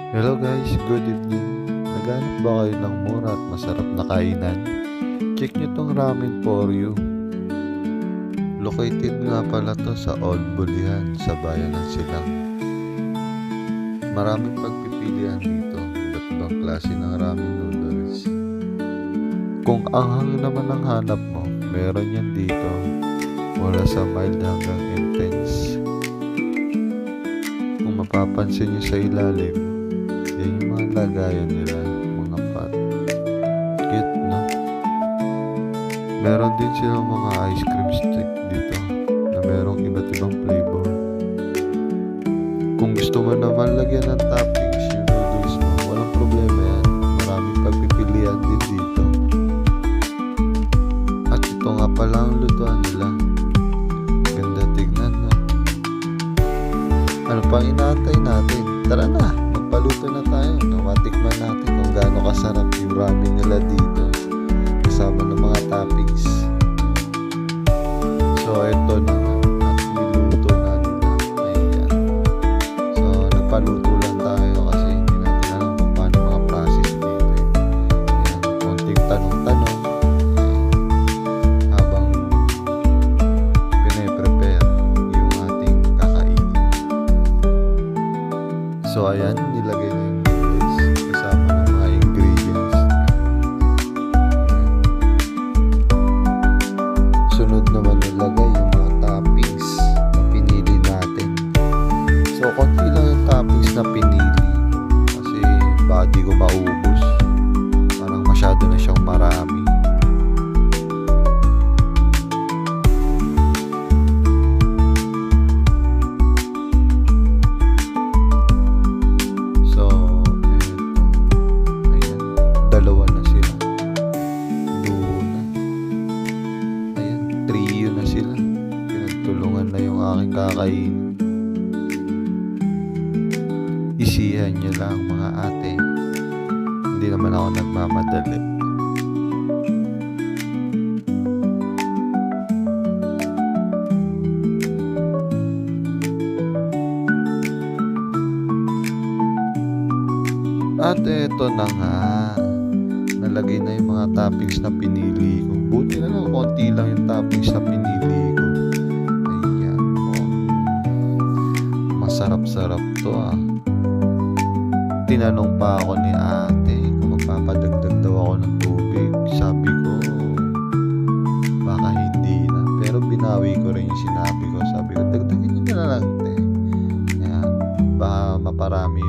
Hello guys, good evening. Naghanap ba kayo ng mura at masarap na kainan? Check nyo tong Ramen for You. Located nga pala to sa Old Bulihan sa bayan ng Silang. Maraming pagpipilian dito, iba't ibang klase ng ramen noodles. Kung anghang naman ang hanap mo, meron yan dito. Mula sa mild hanggang intense. Kung mapapansin nyo sa ilalim, yan yung mga lagayan nila, mga pot. Cute, no? Meron din silang mga ice cream stick dito na merong iba't ibang flavor. Kung gusto mo naman lagyan ng toppings yung noodles mo, walang problema yan. Maraming pagpipilian din dito. At ito nga pala ang lutuan nila. Ganda tignan, no? Ano pang inaantay natin? Tara na! Magpaluto na tayo. Matikman natin kung gaano kasarap yung ramen nila dito. Kasama ng mga toppings. So, ito na nga. At niluto na nila. Ayan. So, nagpaluto lang tayo kasi hindi natin alam kung paano mga process dito. Ayan. Konting tanong-tanong. Habang pine-prepare yung ating kakainin. So, ayan. Nilagay na yung noodles kasama ng mga ingredients. Sunod naman nilagay yung mga toppings na pinili natin. So, konti lang yung toppings na pinili kasi baka di ko maubos. Parang masyado na siyang marami. So, eto. Ayan. Dalawa na sila. Luna. Ayan. Trio na sila. Pinagtulungan na yung aking kakainin. Isihan nyo lang mga ate. Hindi naman ako nagmamadali. At eto na nga. Nalagay na yung mga toppings na pinili ko. Buti na lang, konti lang yung toppings na pinili ko. Ayan. Masarap-sarap to ah. Tinanong pa ako ni ate kung magpapadagdag daw ako ng tubig. Sabi ko, baka hindi na. Pero binawi ko rin yung sinabi ko. Sabi ko, dagdagin nyo na lang te. Ayan. Baka maparami yung